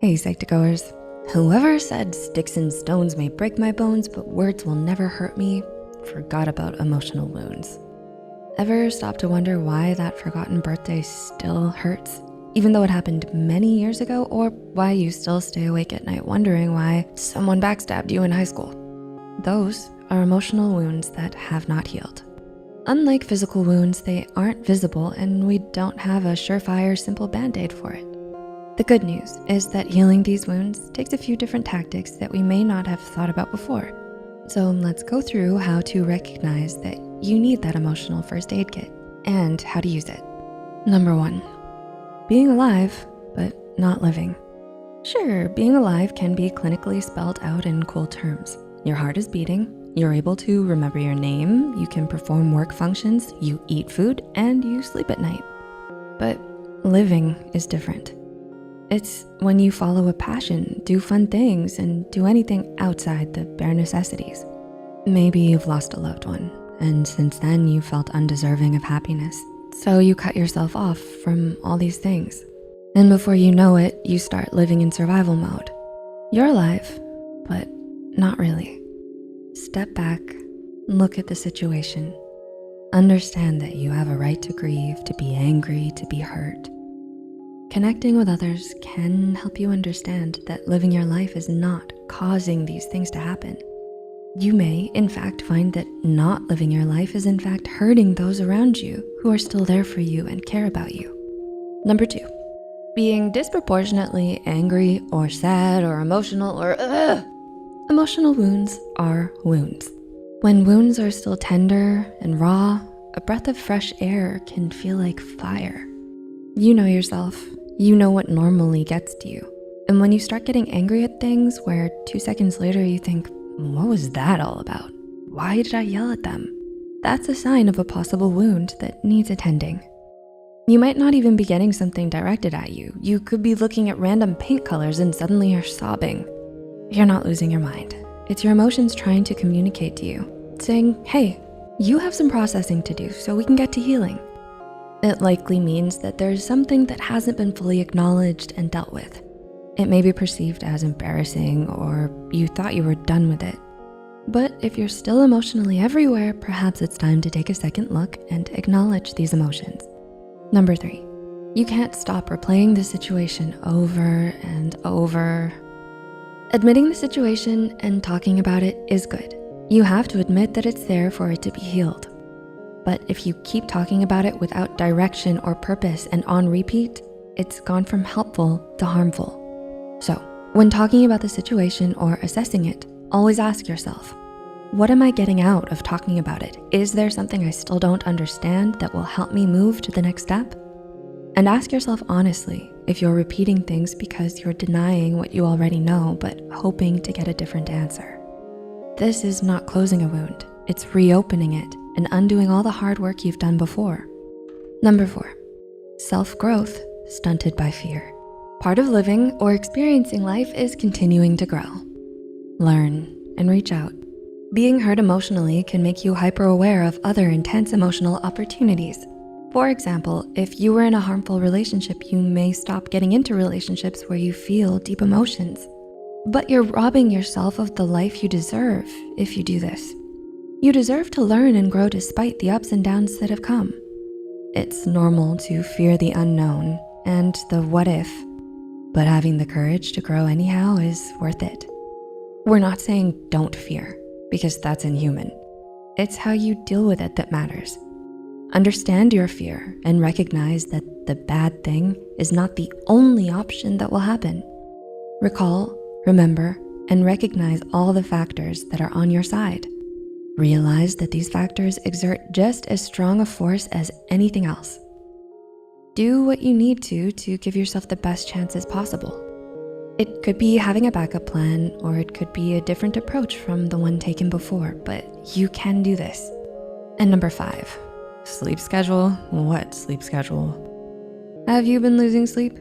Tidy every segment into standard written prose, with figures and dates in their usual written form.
Hey Psych2Goers. Whoever said sticks and stones may break my bones, but words will never hurt me, forgot about emotional wounds. Ever stop to wonder why that forgotten birthday still hurts, even though it happened many years ago, or why you still stay awake at night wondering why someone backstabbed you in high school? Those are emotional wounds that have not healed. Unlike physical wounds, they aren't visible and we don't have a surefire, simple band-aid for it. The good news is that healing these wounds takes a few different tactics that we may not have thought about before. So let's go through how to recognize that you need that emotional first aid kit and how to use it. Number 1, being alive, but not living. Sure, being alive can be clinically spelled out in cool terms. Your heart is beating, you're able to remember your name, you can perform work functions, you eat food, and you sleep at night. But living is different. It's when you follow a passion, do fun things, and do anything outside the bare necessities. Maybe you've lost a loved one, and since then you felt undeserving of happiness. So you cut yourself off from all these things. And before you know it, you start living in survival mode. You're alive, but not really. Step back, look at the situation. Understand that you have a right to grieve, to be angry, to be hurt. Connecting with others can help you understand that living your life is not causing these things to happen. You may, in fact, find that not living your life is in fact hurting those around you who are still there for you and care about you. Number 2, being disproportionately angry or sad or emotional or Emotional wounds are wounds. When wounds are still tender and raw, a breath of fresh air can feel like fire. You know yourself. You know what normally gets to you. And when you start getting angry at things where 2 seconds later you think, what was that all about? Why did I yell at them? That's a sign of a possible wound that needs attending. You might not even be getting something directed at you. You could be looking at random paint colors and suddenly you're sobbing. You're not losing your mind. It's your emotions trying to communicate to you, saying, hey, you have some processing to do so we can get to healing. It likely means that there's something that hasn't been fully acknowledged and dealt with. It may be perceived as embarrassing or you thought you were done with it. But if you're still emotionally everywhere, perhaps it's time to take a second look and acknowledge these emotions. Number 3, you can't stop replaying the situation over and over. Admitting the situation and talking about it is good. You have to admit that it's there for it to be healed. But if you keep talking about it without direction or purpose and on repeat, it's gone from helpful to harmful. So when talking about the situation or assessing it, always ask yourself, what am I getting out of talking about it? Is there something I still don't understand that will help me move to the next step? And ask yourself honestly if you're repeating things because you're denying what you already know, but hoping to get a different answer. This is not closing a wound, it's reopening it and undoing all the hard work you've done before. Number 4, self-growth stunted by fear. Part of living or experiencing life is continuing to grow. Learn and reach out. Being hurt emotionally can make you hyper-aware of other intense emotional opportunities. For example, if you were in a harmful relationship, you may stop getting into relationships where you feel deep emotions. But you're robbing yourself of the life you deserve if you do this. You deserve to learn and grow despite the ups and downs that have come. It's normal to fear the unknown and the what if, but having the courage to grow anyhow is worth it. We're not saying don't fear, because that's inhuman. It's how you deal with it that matters. Understand your fear and recognize that the bad thing is not the only option that will happen. Recall, remember, and recognize all the factors that are on your side. Realize that these factors exert just as strong a force as anything else. Do what you need to give yourself the best chances possible. It could be having a backup plan, or it could be a different approach from the one taken before, but you can do this. And number 5, sleep schedule. What sleep schedule? Have you been losing sleep?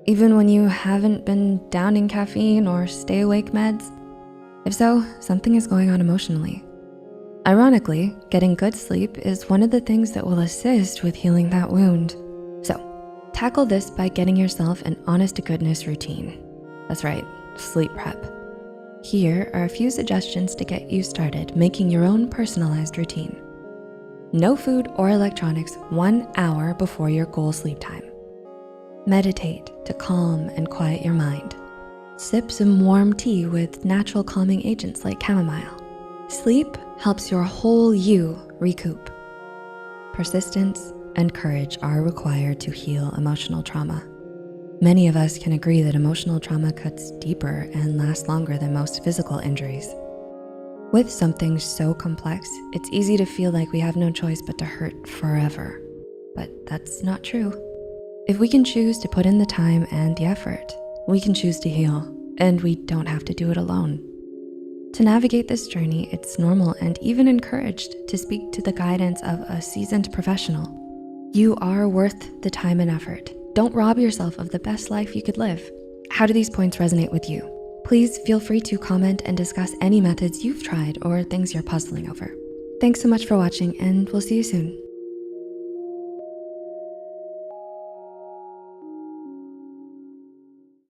Even when you haven't been downing caffeine or stay awake meds? If so, something is going on emotionally. Ironically, getting good sleep is one of the things that will assist with healing that wound. So, tackle this by getting yourself an honest-to-goodness routine. That's right, sleep prep. Here are a few suggestions to get you started making your own personalized routine. No food or electronics 1 hour before your goal sleep time. Meditate to calm and quiet your mind. Sip some warm tea with natural calming agents like chamomile. Sleep helps your whole you recoup. Persistence and courage are required to heal emotional trauma. Many of us can agree that emotional trauma cuts deeper and lasts longer than most physical injuries. With something so complex, it's easy to feel like we have no choice but to hurt forever. But that's not true. If we can choose to put in the time and the effort, we can choose to heal, and we don't have to do it alone. To navigate this journey, it's normal and even encouraged to speak to the guidance of a seasoned professional. You are worth the time and effort. Don't rob yourself of the best life you could live. How do these points resonate with you? Please feel free to comment and discuss any methods you've tried or things you're puzzling over. Thanks so much for watching, and we'll see you soon.